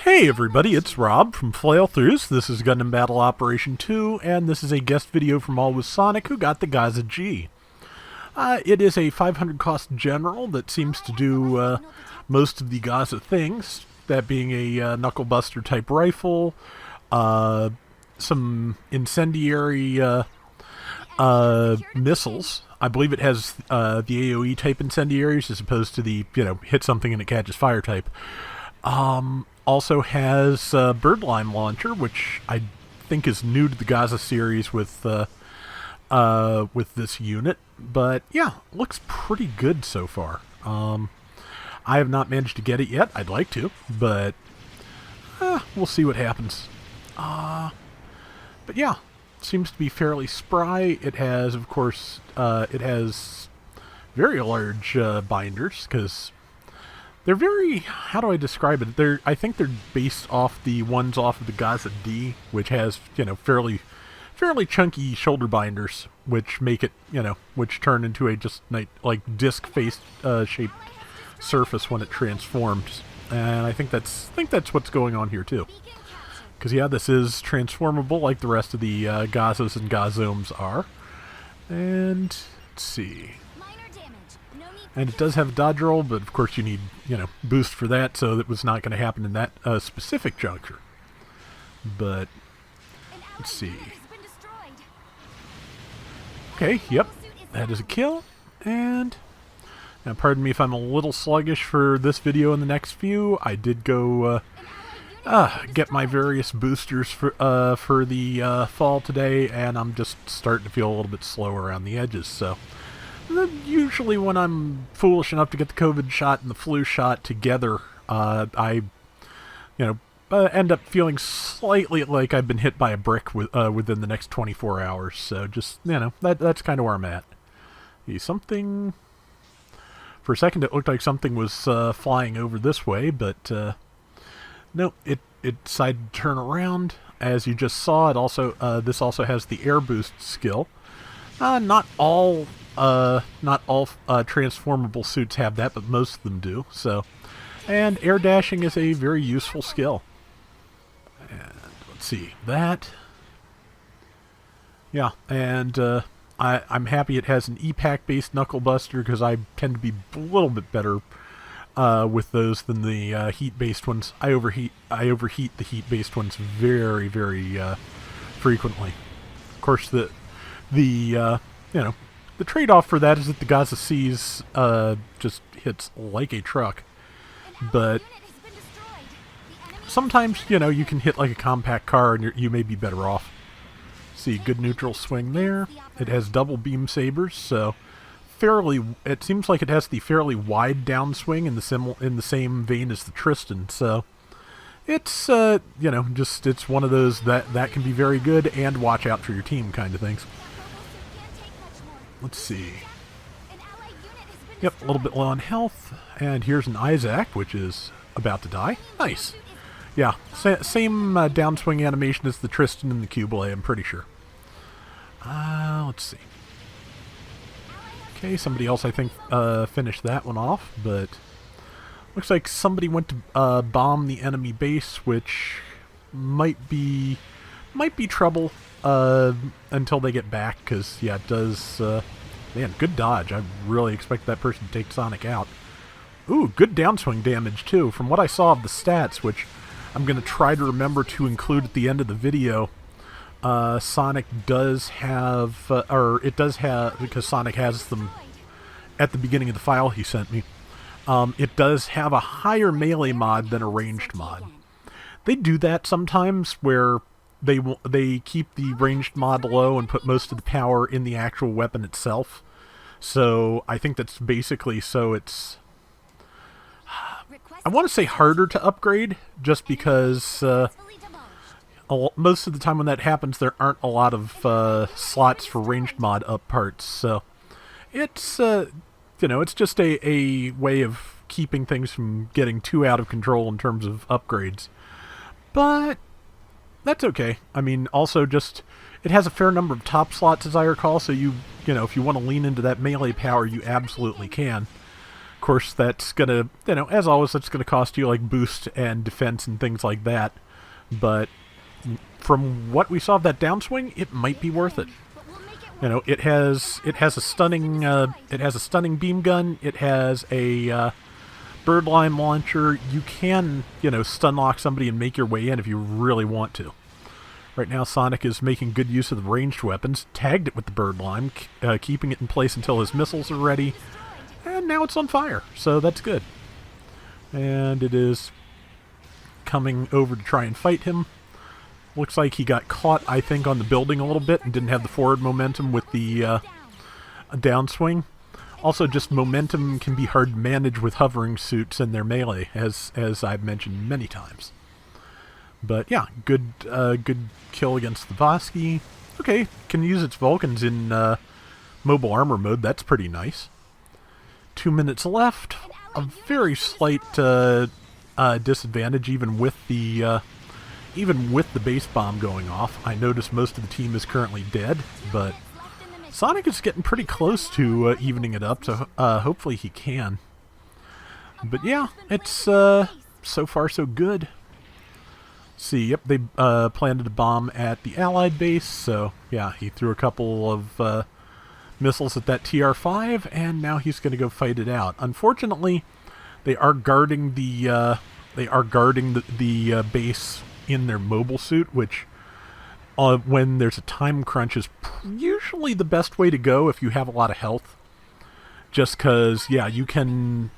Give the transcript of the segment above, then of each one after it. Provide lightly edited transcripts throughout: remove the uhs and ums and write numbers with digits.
Hey everybody, it's Rob from Flailthroughs. This is Gundam Battle Operation 2, and this is a guest video from Always Sonic, who got the Gaza-G. It is a 500 cost general that seems to do most of the Gaza things, that being a knuckle buster type rifle, some incendiary missiles. I believe it has the AoE type incendiaries as opposed to the, hit something and it catches fire type. Also has Birdline Launcher, which I think is new to the Gaza series with this unit. But yeah, looks pretty good so far. I have not managed to get it yet. I'd like to, but we'll see what happens. But yeah, seems to be fairly spry. It has, of course, it has very large binders, because they're very, how do I describe it? I think they're based off the ones off of the Gaza-D, which has, fairly chunky shoulder binders, which make it, which turn into a just like disc-faced shaped surface when it transforms. And I think that's what's going on here too. Because yeah, this is transformable like the rest of the Gazas and Gazomes are. And let's see. And it does have a dodge roll, but of course you need, boost for that, so that was not going to happen in that specific juncture. But, let's see. Okay, yep, that is a kill. And, now pardon me if I'm a little sluggish for this video and the next few. I did go get my various boosters for the fall today, and I'm just starting to feel a little bit slow around the edges, so usually when I'm foolish enough to get the COVID shot and the flu shot together, I, end up feeling slightly like I've been hit by a brick within the next 24 hours. So just, that's kind of where I'm at. Something, for a second it looked like something was flying over this way, but no, it decided to turn around. As you just saw, it also this also has the air boost skill. Not all transformable suits have that, but most of them do. So, and air dashing is a very useful skill. And let's see that. Yeah, and I'm happy it has an EPAC based knuckle buster, because I tend to be a little bit better with those than the heat based ones. I overheat the heat based ones very, very frequently. Of course, the trade-off for that is that the Gaza-C's just hits like a truck. But sometimes, you can hit like a compact car and you may be better off. See, good neutral swing there. It has double beam sabers, so it seems like it has the fairly wide downswing in the same vein as the Tristan. So it's, it's one of those that can be very good and watch out for your team kind of things. Let's see. Yep, a little bit low on health. And here's an Isaac, which is about to die. Nice. Yeah, same downswing animation as the Tristan and the Qubelay, I'm pretty sure. Let's see. Okay, somebody else, I think, finished that one off, but looks like somebody went to bomb the enemy base, which might be trouble until they get back, because yeah, it does. Man, good dodge. I really expect that person to take Sonic out. Ooh, good downswing damage too. From what I saw of the stats, which I'm going to try to remember to include at the end of the video, Sonic does have, or it does have, because Sonic has them at the beginning of the file he sent me. It does have a higher melee mod than a ranged mod. They do that sometimes, where they keep the ranged mod low and put most of the power in the actual weapon itself. So I think that's basically so it's, I want to say harder to upgrade, just because most of the time when that happens there aren't a lot of slots for ranged mod up parts. So it's it's just a way of keeping things from getting too out of control in terms of upgrades. But that's okay. I mean, also just, it has a fair number of top slots, as I recall, so if you want to lean into that melee power, you absolutely can. Of course, that's gonna, as always, that's gonna cost you like boost and defense and things like that. But from what we saw of that downswing, it might be worth it. It has a stunning beam gun. It has a birdlime launcher. You can, stun lock somebody and make your way in if you really want to. Right now, Sonic is making good use of the ranged weapons. Tagged it with the birdlime, keeping it in place until his missiles are ready. And now it's on fire, so that's good. And it is coming over to try and fight him. Looks like he got caught, I think, on the building a little bit and didn't have the forward momentum with the downswing. Also, just momentum can be hard to manage with hovering suits and their melee, as I've mentioned many times. But yeah, good kill against the Vosky. Okay, can use its Vulcans in mobile armor mode. That's pretty nice. 2 minutes left. A very slight disadvantage, even with the base bomb going off. I notice most of the team is currently dead, but Sonic is getting pretty close to evening it up, so hopefully he can. But yeah, it's so far so good. See, yep, they planted a bomb at the Allied base, so yeah, he threw a couple of missiles at that TR-5, and now he's going to go fight it out. Unfortunately, they are guarding the base in their mobile suit, which when there's a time crunch is usually the best way to go if you have a lot of health. Just because, yeah, you can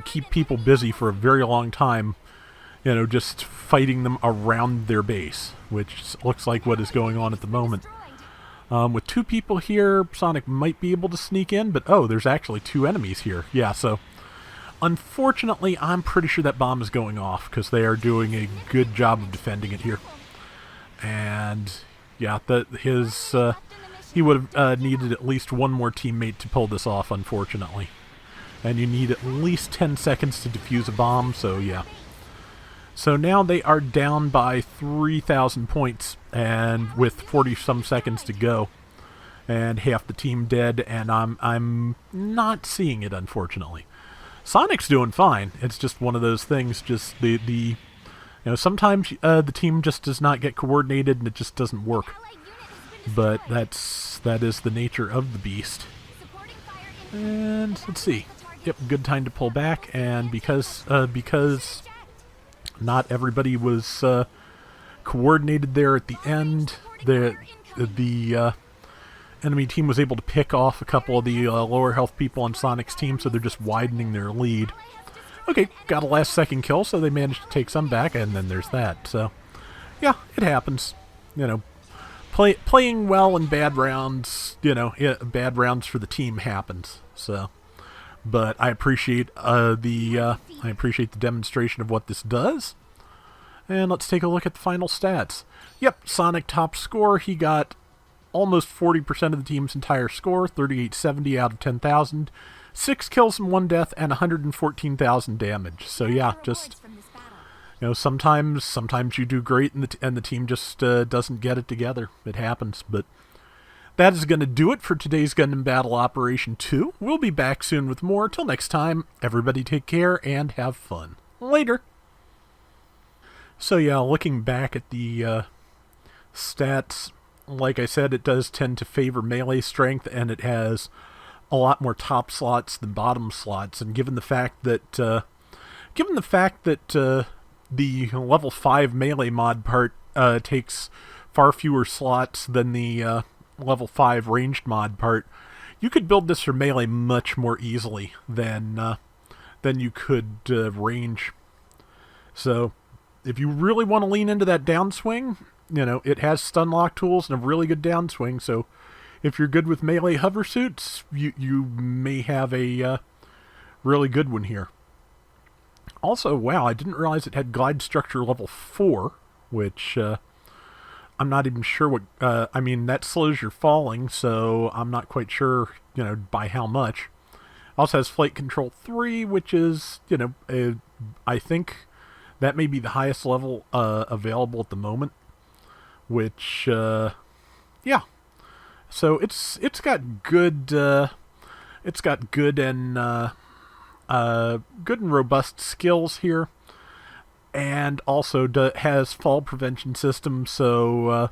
keep people busy for a very long time, just fighting them around their base, which looks like what is going on at the moment. With 2 people here, Sonic might be able to sneak in, but oh, there's actually 2 enemies here. Yeah, so unfortunately, I'm pretty sure that bomb is going off because they are doing a good job of defending it here. And yeah, he would have needed at least one more teammate to pull this off, unfortunately. And you need at least 10 seconds to defuse a bomb, so yeah. So now they are down by 3,000 points, and with 40-some seconds to go, and half the team dead, and I'm not seeing it, unfortunately. Sonic's doing fine. It's just one of those things. Just sometimes the team just does not get coordinated, and it just doesn't work. But that is the nature of the beast. And let's see. Yep, good time to pull back, and because not everybody was coordinated there at the end, the enemy team was able to pick off a couple of the lower health people on Sonic's team, so they're just widening their lead. Okay, got a last second kill, so they managed to take some back, and then there's that. So, yeah, it happens. Playing well in bad rounds, bad rounds for the team happens. So, but I appreciate the demonstration of what this does. And let's take a look at the final stats. Yep, Sonic top score. He got almost 40% of the team's entire score, 3870 out of 10,000, 6 kills and 1 death, and 114,000 damage. So yeah, just sometimes you do great and the team just doesn't get it together. It happens, but that is going to do it for today's Gundam Battle Operation 2. We'll be back soon with more. Till next time, everybody take care and have fun. Later. So yeah, looking back at the stats, like I said, it does tend to favor melee strength, and it has a lot more top slots than bottom slots. And given the fact that the level 5 melee mod part takes far fewer slots than the level 5 ranged mod part, you could build this for melee much more easily than you could range. So if you really want to lean into that downswing, it has stun lock tools and a really good downswing. So if you're good with melee hover suits, you may have a really good one here. Also, wow, I didn't realize it had glide structure level 4, which I'm not even sure what... that slows your falling, so I'm not quite sure, by how much. Also has flight control 3, which is, I think that may be the highest level available at the moment. Which, yeah. So it's got good and good and robust skills here, and also has fall prevention system, so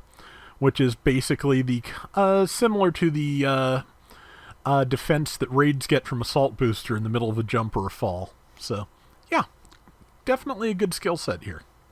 which is basically the similar to the defense that raids get from assault booster in the middle of a jump or a fall. So yeah, definitely a good skill set here.